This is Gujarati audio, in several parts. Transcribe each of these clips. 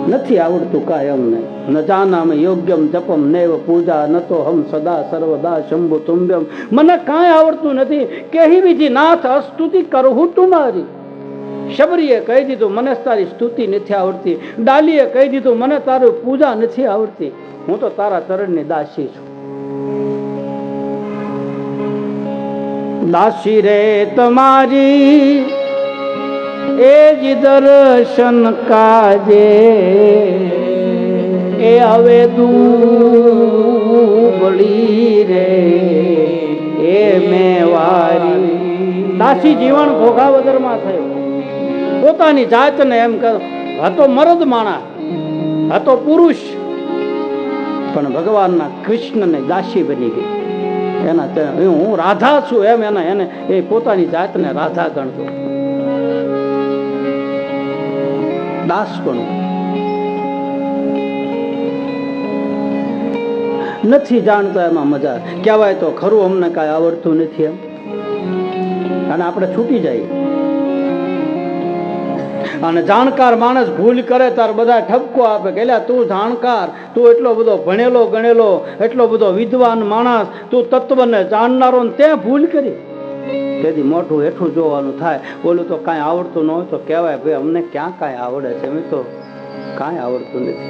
નથી આવડતું કાંઈ અમને. ન જાનામ યોગ્યમ જપમ નૈવ પૂજા ન તો હમ સદા સર્વદા શંભુ તુંબ્યમ. મને કાંઈ આવડતું નથી. કેહી બીજી નાથ અસ્તુતિ કરહું તુમારી. શબરીએ કહી દીધું મને તારી સ્તુતિ નથી આવડતી. ડાલીએ કહી દીધું મને તારી પૂજા નથી આવડતી. હું તો તારા ચરણની દાસી છું. દાસી રે તમારી એ જ દર્શન કાજે. એ હવે દુબળી રે એ મેવારી. દાસી જીવન ભોગાવદર માં થયો. પોતાની જાતને એમ કહો હતો મરદ માણા, હતો પુરુષ, પણ ભગવાનના કૃષ્ણને દાસી બની ગઈ. એના હું રાધા છું એમ એને એ પોતાની જાતને રાધા ગણતો. દાસ પણ નથી જાણતા એમાં મજા. કહેવાય તો ખરું અમને કાંઈ આવડતું નથી એમ, અને આપણે છૂટી જાય. અને જાણકાર માણસ ભૂલ કરે તાર બધા ઠપકો આપે કે તું જાણકાર, તું એટલો બધો ભણેલો ગણેલો, એટલો બધો વિદ્વાન માણસ, તું તત્વને જાણનારો, તે ભૂલ કરી. તેથી મોટું હેઠું જોવાનું થાય. બોલું તો કાંઈ આવડતું ન હોય તો કહેવાય ભાઈ અમને ક્યાં કાંઈ આવડે છે, એમ તો કાંઈ આવડતું નથી.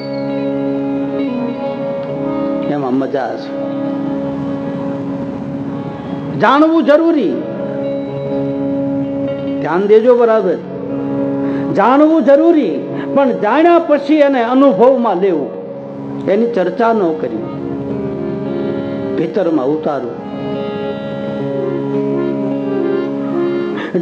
એમાં મજા છે. જાણવું જરૂરી, ધ્યાન દેજો બરાબર. જાણવું જરૂરી, પણ જાણ્યા પછી એને અનુભવમાં લેવું, એની ચર્ચા ન કરવી, ભીતરમાં ઉતારવું.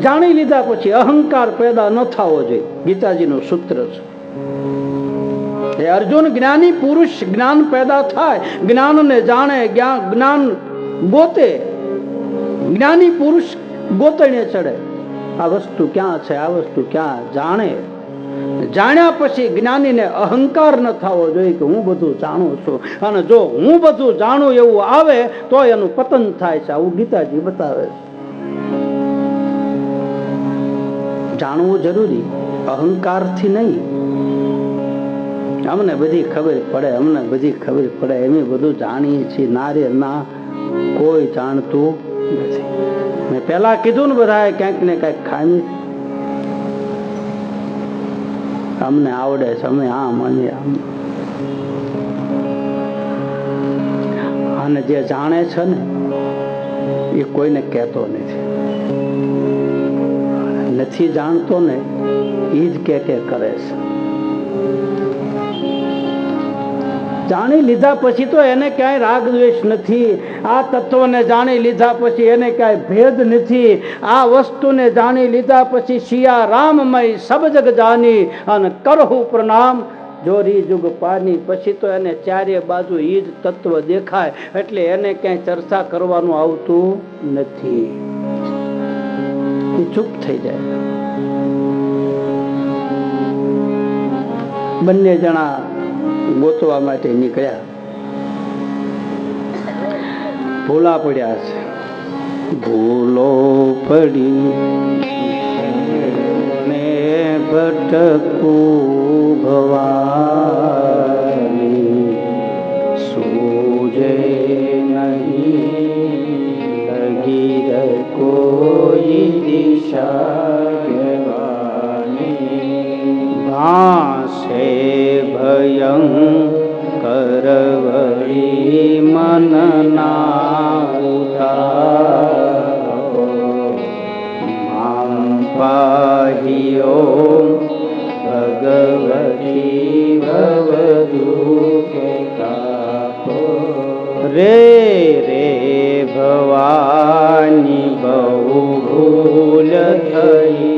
જાણી લીધા પછી અહંકાર પેદા ન થવો જોઈએ. ગીતાજીનું સૂત્ર છે. અર્જુન જ્ઞાની પુરુષ જ્ઞાન પેદા થાય, જ્ઞાનને જાણે, જ્ઞાન ગોતે. જ્ઞાની પુરુષ ગોતણે ચડે. આ વસ્તુ ક્યાં છે, આ વસ્તુ ક્યાં, જાણે. જાણ્યા પછી જ્ઞાનીને અહંકાર ન થવો જોઈએ કે હું બધું જાણું છું. અને જો હું બધું જાણું એવું આવે તો એનું પતન થાય છે. આવું ગીતાજી બતાવે છે. જાણવું જરૂરી, અહંકારથી નહીં. અમને બધી ખબર પડે, અમને બધી ખબર પડે, એમ બધું જાણીએ છીએ. ના રે ના, કોઈ જાણતું નથી. મેં પેલા કીધું ને બધા ક્યાંક ને ક્યાંક ખામી. અમને આવડે છે, અમે આમ અને આમ. અને જે જાણે છે ને એ કોઈને કહેતો નથી જાણતો ને એ જ કે કરે છે. જાણી લીધા પછી તો એને ક્યાંય રાગ દ્વેષ નથી. આ તત્વને જાણી લીધા પછી એને ક્યાંય ભેદ નથી. આ વસ્તુને જાણી લીધા પછી સિયા રામમય સબ જગ જાની અને કરહું પ્રણામ જોરી જુગ પાની. પછી તો એને ચારે બાજુ ઈ જ તત્વ દેખાય, એટલે એને ક્યાંય ચર્ચા કરવાનું આવતું નથી. ચૂપ થઈ જાય. બંને જણા ગોતવા માટે નીકળ્યા. ભૂલા પડ્યા છે. ભૂલો પડી ને ભટકું ભવાની, સૂજે નહીં લગી કોઈ દિશા. ભાસે ભયંકર વળી મનના ઉતારો, મામ પાહિયો ભગવતી ભવદુઃખ તાપો. રે રે ભવાની બહુ ભૂલ થઈ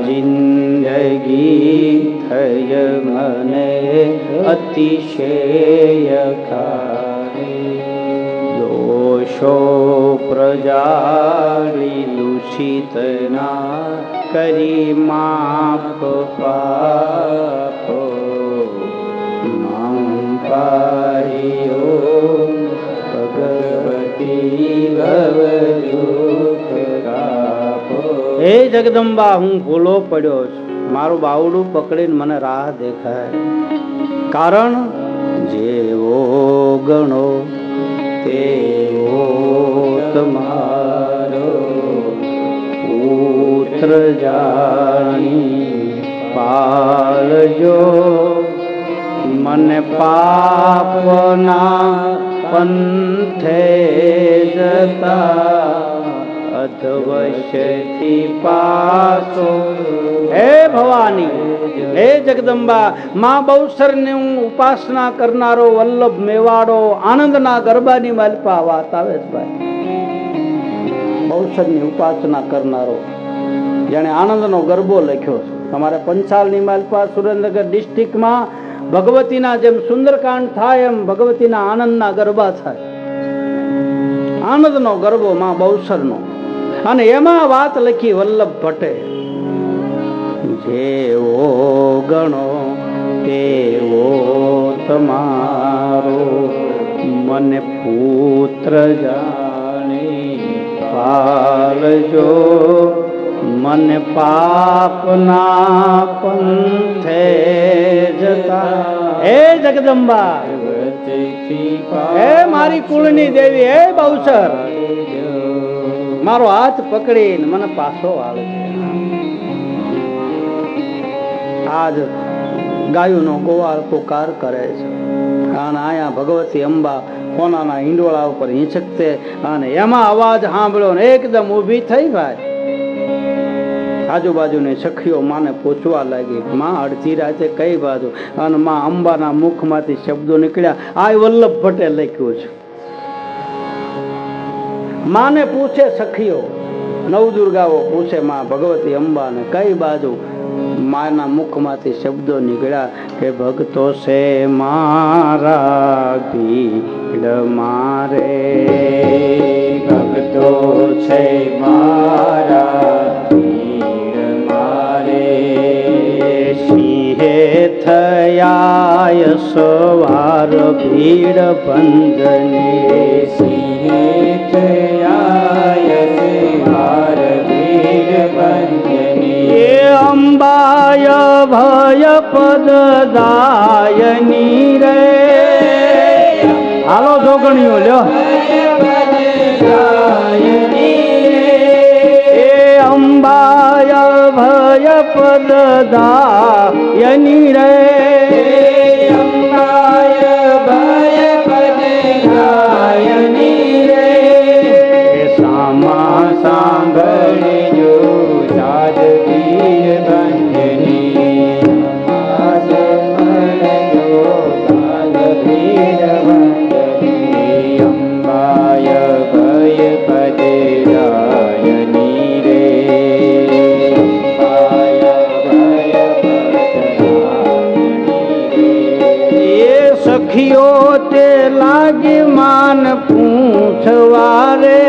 જિંદગી થય મને અતિશય ખારે. દોષો પ્રજાળી દૂષિત ના કરી માફ પાપો. નામ પાયો ભગવતી ભવ દુઃખ કાપો. હે જગદંબા, હું ભૂલો પડ્યો છું, મારું બાવડું પકડીને મને રાહ દેખાય. કારણ જેવો ગણો તેવો તમારો પુત્ર જાણી પાલજો. મને પાપના પંથે જતા અધવશ્યથી પાસો. હે ભવાની, હે જગદંબા, માં બહુસરની હું ઉપાસના કરનારો વલ્લભ મેવાડો આનંદના ગરબાની માલપા વાત આવે છે ભાઈ. બહુસરની ઉપાસના કરનારો જેણે આનંદનો ગરબો લખ્યો છે. તમારે પંચાલની માલપા સુરેન્દ્રનગર ડિસ્ટ્રિક્ટમાં ભગવતીના જેમ સુંદરકાંડ થાય એમ ભગવતીના આનંદના ગરબા થાય. આનંદનો ગરબો માં બહુસરનો. અને એમાં વાત લખી વલ્લભ ભટ્ટે, જેવો ગણો તેવો તમારો મને પુત્ર જાણી પાલજો. મને પાપના પંથે જતા. હે જગદંબા, હે મારી કુળની દેવી, હે બહુસર, મારો હાથ પકડીને મને પાછો આવે છે. આજ ગાયોનો ગોવાળ પોકાર કરે છે. અને અહીંયા ભગવતી અંબા કોનાના હિંડોળા ઉપર હિંચકતે અને એમાં અવાજ સાંભળ્યો ને એકદમ ઊભી થઈ ભાઈ. આજુબાજુની સખીઓ માને પૂછવા લાગી, માં અડધી રાતે કઈ બાજુ? અને માં અંબાના મુખમાંથી શબ્દો નીકળ્યા, આ વલ્લભ ભટ્ટે લખ્યું છે. માને પૂછે સખીઓ, નવદુર્ગાઓ પૂછે માં ભગવતી અંબાને કઈ બાજુ? માના મુખમાંથી શબ્દો નીકળ્યા કે ભક્તો છે મારા ભીડ મારે. ભક્તો છે મારા થયા સવાર ભીડ બંધની. સિંહે થયા સવાર ભીડ બંધની. એ અંબાય ભય પદ દાયની રે. હાલો જોગણીઓ લ્યો. અંબાય ભય પદ દાયની રે. અંબાય ભય પદ દાયની રે. સામા સાંભળજો સાધ ભીડ બંધની. સાંભળજો સાધ ભીડ બંધની. અંબાય ભય પદ દાયની રે. સખીઓ તે લાગે માન પૂછવા રે.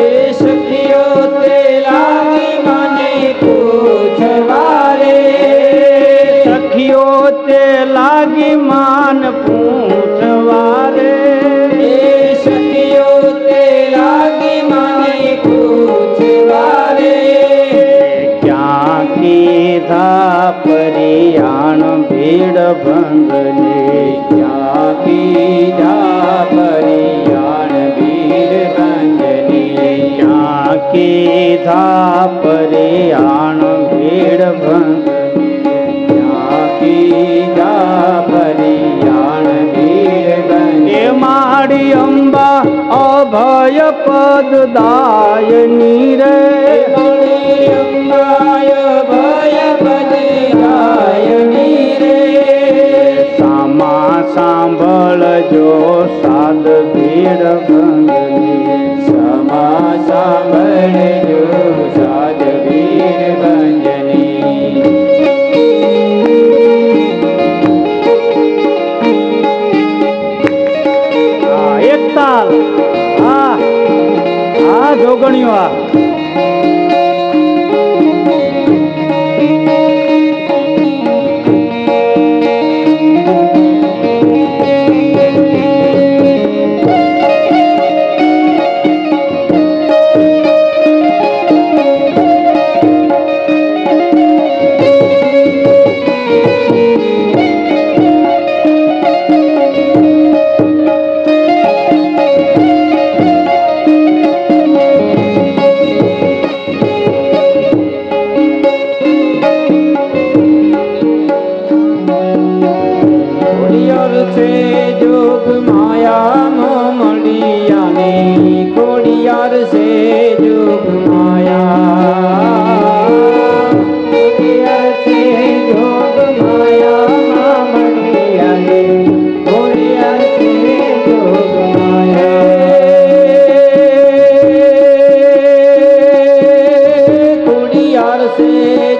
એ સખીઓ તે લાગે માને પૂછવા રે. સખીઓ તે લાગે માન પૂછવા રે. એ સખીઓ તે લાગે માને પૂછવા રે. ક્યાં કીધા પરિયાણ ભીડ બંધની. ક્યાં કીધા પરિયાણ ભીડ બંધની. ક્યાં કીધા પરિયાણ ભીડ બંધની. ક્યાં કીધા પરિયાણ ભીડ બંધની. એ માડી અંબા અભય પદ દાયની રે. અંબાય ભય પદ દાયની રે. સામા સાંભળજો સાધ ભીડ બંધની. સામા સાંભળજો સાધ ભીડ બંધની. એક તાલ. હા જોગણીઓ. આ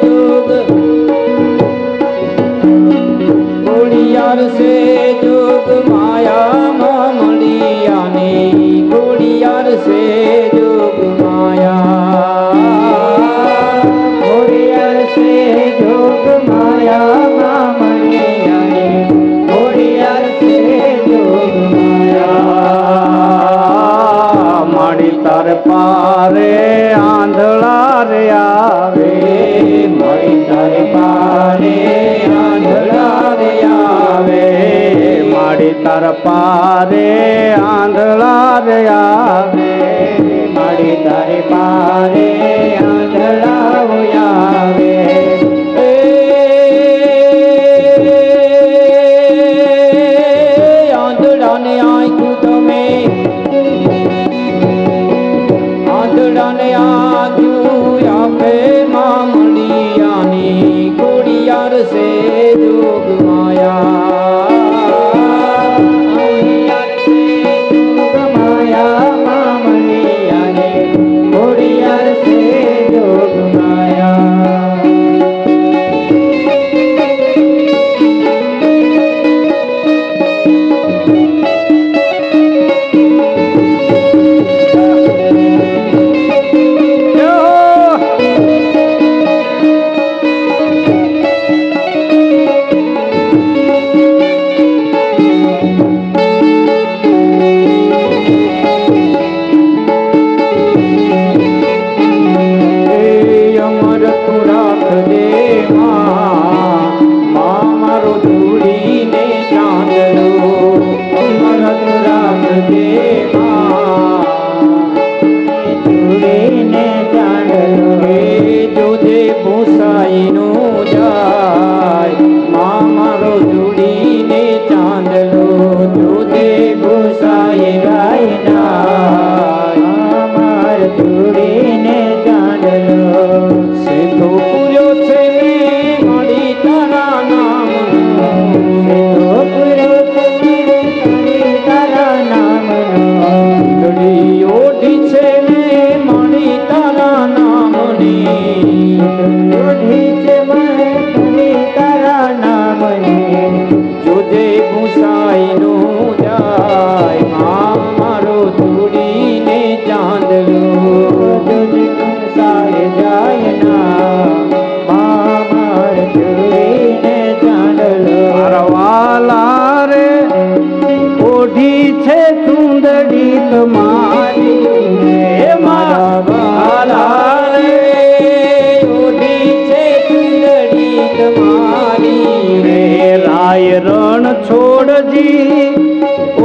જોગ ખોડિયાર સે જોગ માયામાં મળિયાની ખોડિયાર સે જોગ માયા ખોડિયાર સે જોગ માયામાં મળિયાની ખોડિયાર સે જોગ માયા માડી તાર પારે આંધળા રે આવે માડી તાર પારે આંધળા રે આવે માડી તાર પારે આંધળા રે આવે માડી તારે પારે આંધળા આવે આંધળાને આંખ્યું તમે આંધળાને આંખ્યું આપે માં મળિયાની ખોડિયાર સે જોગ માયા ખોડિયાર સે જોગ માયા માં મળિયાની ખોડિયાર સે જોગ માયા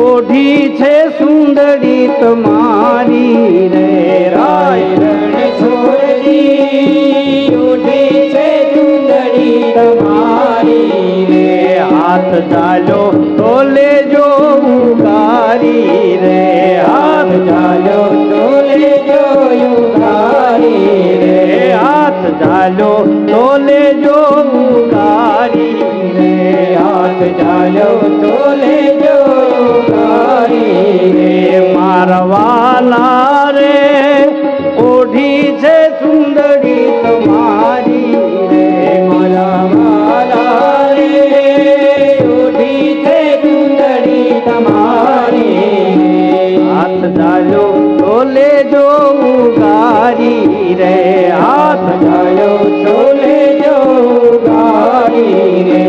ઓઢી છે સુંદરી તમારી રે રાય રણ છોડજી ઓઢી છે સુંદરી તમારી રે હાથ ચાલો તો લેજો ઉગારી રે હાથ ચાલો તો લેજો ઉગારી રે હાથ ચાલો તો લેજો ઉગારી રે હાથ ચાલો તો લેજો મારવાલા રે ઓઢી છે સુંદરી તમારી રે મારવાલા રે ઓઢી છે સુંદરી તમારી હાથ ચાલો તો લેજો ઉગારી રે હાથ ચાલો તો લેજો ઉગારી રે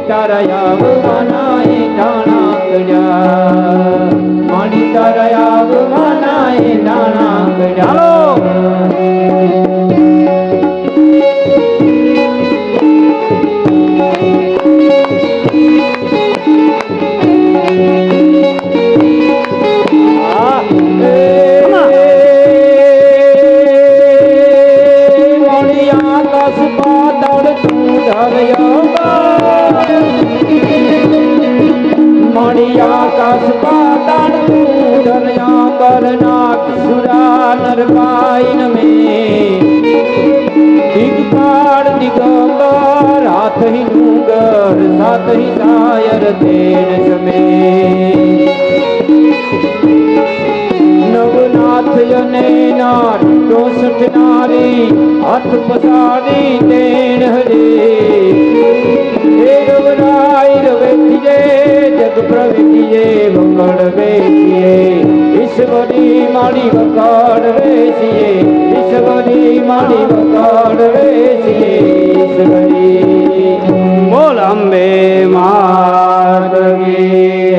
તારા આવવાના પાણી આકાશ પાતાળ તું દરિયા કર નાખ સુરા નર પાઈન મે દિગપાળ દિગંબર હાથ હિ ડુંગર સાત હિ શાયર તેન સમે નવનાથ યને નાર 64 નારી હાથ પસારી તેન હરે હે રવરાય રવેખીએ જગ પ્રવેખીએ વકડ વેચીએ ઈશ્વરી માડી વકડ વેચીએ ઈશ્વરી માડી વકડ વેચીએ ઈશ્વરી બોલ અંબે માત કી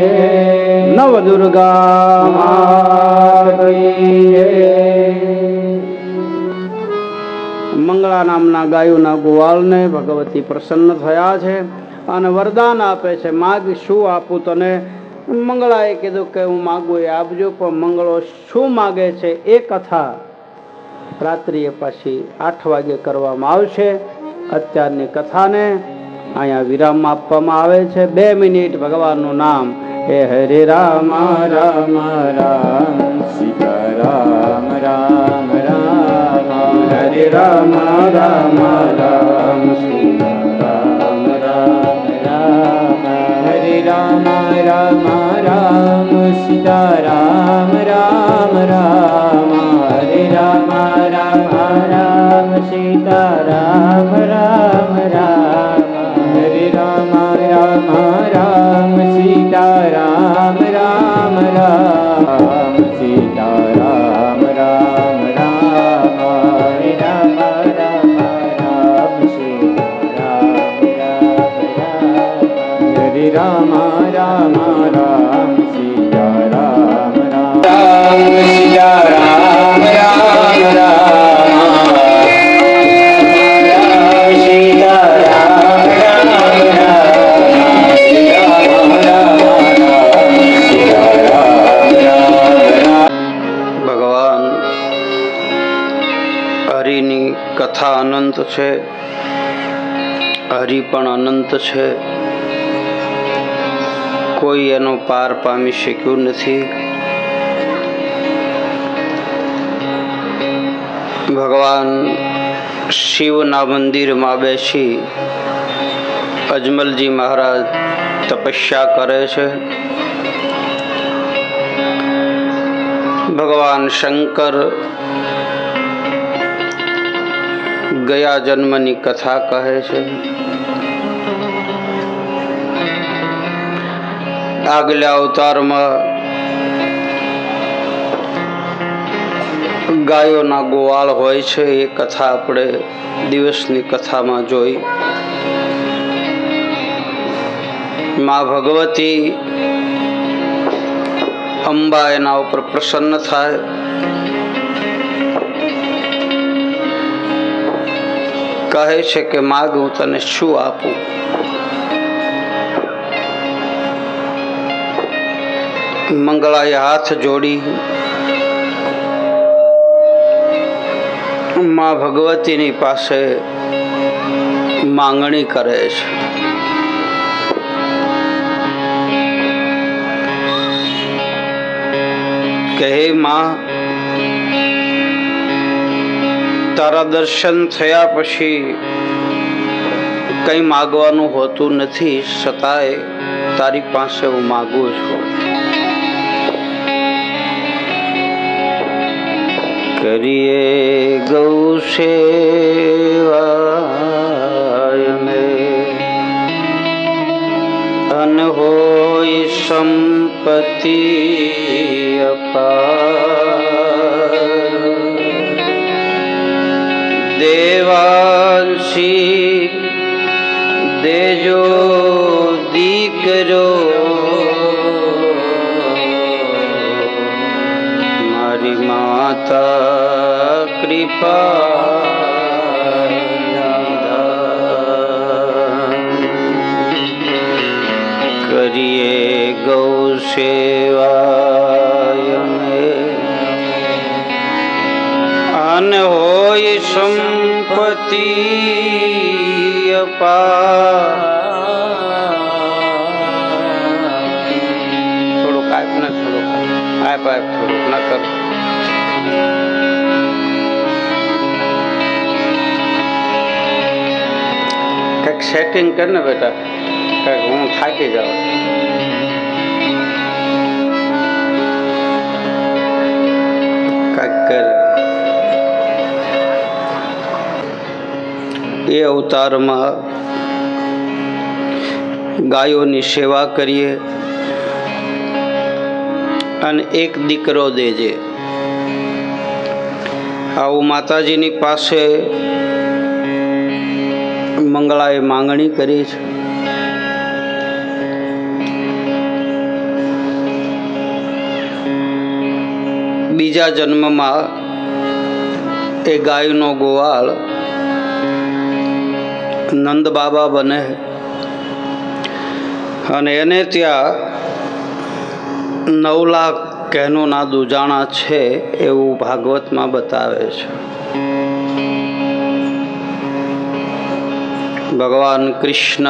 નવ દુર્ગા માત કી મંગળા નામના ગાયોના ગોવાળને ભગવતી પ્રસન્ન થયા છે અને વરદાન આપે છે માગ શું આપું તને. મંગળાએ કીધું કે હું માગું એ આપજો, પણ મંગળો શું માગે છે એ કથા રાત્રિએ પાછી 8 વાગે કરવામાં આવશે. અત્યારની કથાને અહીંયા વિરામ આપવામાં આવે છે. 2 મિનિટ ભગવાનનું નામ હે હરે રામ રામ રામ સીતા રામ રામ રામ હરે રામ રામ રામ સીતા રામ રામ રામ હરે રામ રામ રામ સીતા રામ રામ રામ હરે રામ રામ રામ સીતા રામ રામ રામ હરે રામ રામ રામ સીતા રામ રામ રામ સીતા રામ રામ રામ હરે રામ રામ રામ સીતા રામ રામ રામ હરે રામ રામ રામ સીતા રામ રામ સીતા રામ રામ કથા અનંત છે, હરિ પણ અનંત છે. કોઈ એનો પાર પામી શક્યું નથી. ભગવાન શિવના મંદિરમાં બેસી અજમલજી મહારાજ તપસ્યા કરે છે. ભગવાન શંકર ગયા જન્મની કથા કહે છે. આગલા અવતારમાં ગાયોના ગોવાળ હોય છે. એ કથા આપણે દિવસની કથામાં જોઈ. મા ભગવતી અંબા એના ઉપર પ્રસન્ન થાય. કહે છે કે માગ હું તને શું આપું. મંગળાએ હાથ જોડી મા ભગવતીની પાસે માંગણી કરે છે. કે હે માં, તારા દર્શન થયા પછી કંઈ માગવાનું હોતું નથી, છતાંય તારી પાસે હું માગું છું. કરીએ ગૌ સેવા અન હોય સંપત્તિ અપાર. દેવાંશી દેજો દીકરો મારી માતા કૃપા. કરીએ ગૌ સેવા અન હોય સંપત્તિ અપાર. આપ થોડુંક ન કર. કંઈક સેટિંગ કર ને બેટા, કંઈક હું થાકી જાઉં. કંઈક કર. એ અવતારમાં ગાયોની સેવા કરીએ અને એક દીકરો દેજે, આવું માતાજીની પાસે મંગળાએ માંગણી કરી છે. બીજા જન્મમાં એ ગાયનો ગોવાળ નંદ બાબા બને અને એને ત્યાં 9 લાખ કહેનોના દુજાણા છે એવું ભાગવતમાં બતાવે છે. ભગવાન કૃષ્ણ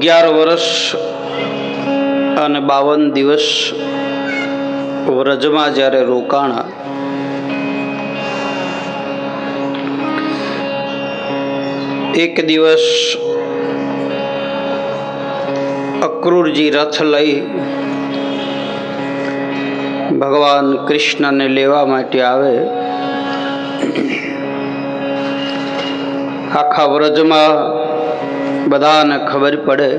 11 વર્ષ અને 52 દિવસ વ્રજમાં જ્યારે રોકાણા, એક દિવસ અક્રૂરજી રથ લઈ ભગવાન કૃષ્ણને લેવા માટે આવે. આખા વ્રજમાં બધાને ખબર પડે.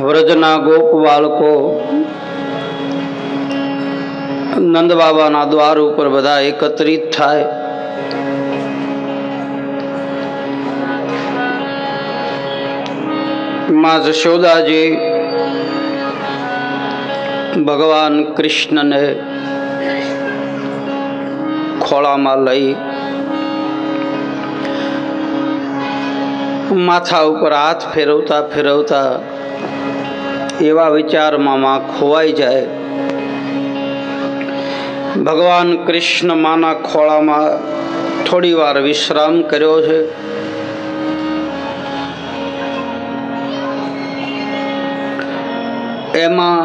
વ્રજના ગોપ બાળકો નંદ બાબાના દ્વાર ઉપર બધા એકત્રિત થાય. માં જશોદાજી ભગવાન કૃષ્ણને ખોળામાં લઈ માથા ઉપર હાથ ફેરવતા ફેરવતા એવા વિચારમાં માં ખોવાઈ જાય. ભગવાન કૃષ્ણ માના ખોળામાં થોડી વાર વિશ્રામ કર્યો છે. એમાં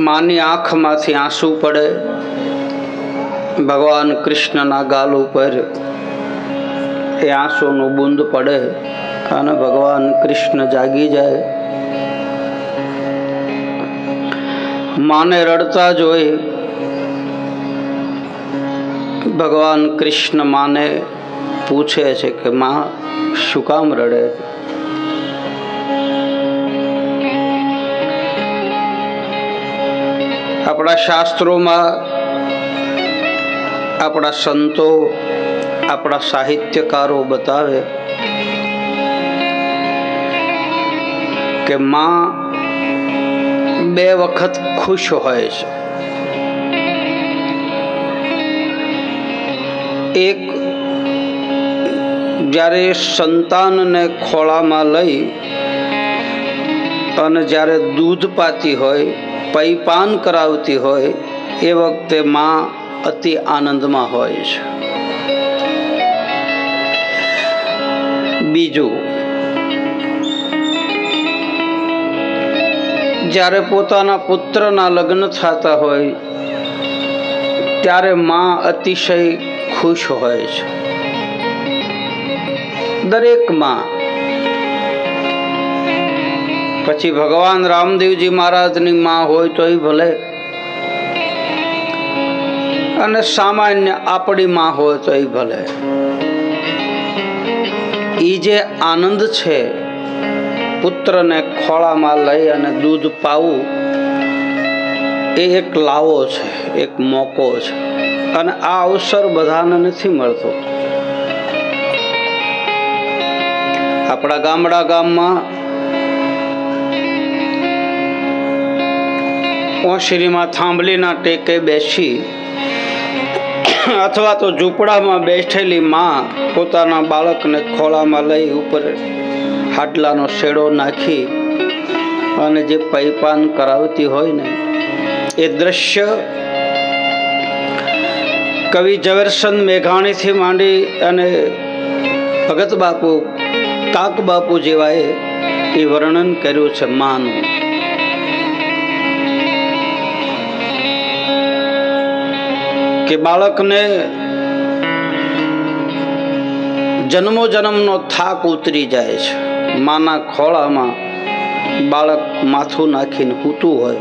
માની આંખમાંથી આંસુ પડે. ભગવાન કૃષ્ણના ગાલ ઉપર એ આંસુનું બૂંદ પડે અને ભગવાન કૃષ્ણ જાગી જાય. માને રડતા જોઈ ભગવાન કૃષ્ણ માને પૂછે છે કે માં શું કામ રડે? આપણા શાસ્ત્રોમાં આપણા સંતો આપણા સાહિત્યકારો બતાવે કે માં 2 વખત ખુશ હોય છે. એક જ્યારે સંતાનને ખોળામાં લઈ અને જ્યારે દૂધ પાતી હોય, પૈપાન કરાવતી હોય, એ વખતે માં અતિ આનંદમાં હોય છે. બીજું, જ્યારે પોતાના પુત્રના લગ્ન થતા હોય ત્યારે માં અતિશય ખુશ હોય છે. દરેક માં. પછી ભગવાન રામદેવજી મહારાજની માં હોય તોય ભલે, અને સામાન્ય આપણી માં હોય તોય ભલે, એ જે આનંદ છે પુત્રને ખોળામાં લઈ અને દૂધ પાવું, એ એક લાવો છે, એક મોકો છે. અને આ અવસર બધાને નથી મળતો. આપણા ગામમાં ઓશરીમાં થાંભલીના ટેકે બેસી અથવા તો ઝૂંપડામાં બેઠેલી માં પોતાના બાળકને ખોળામાં લઈ ઉપર હાડલાનો શેડો નાખી અને જે પૈપાન કરાવતી હોય ને, એ દ્રશ્ય કવિ ઝવેરચંદ મેઘાણીથી માંડી અને ભગત બાપુ, કાક બાપુ જેવાએ એ વર્ણન કર્યું છે માનું. કે બાળકને જન્મો જન્મનો થાક ઉતરી જાય છે. માના ખોળામાં બાળક માથું નાખીને સૂતું હોય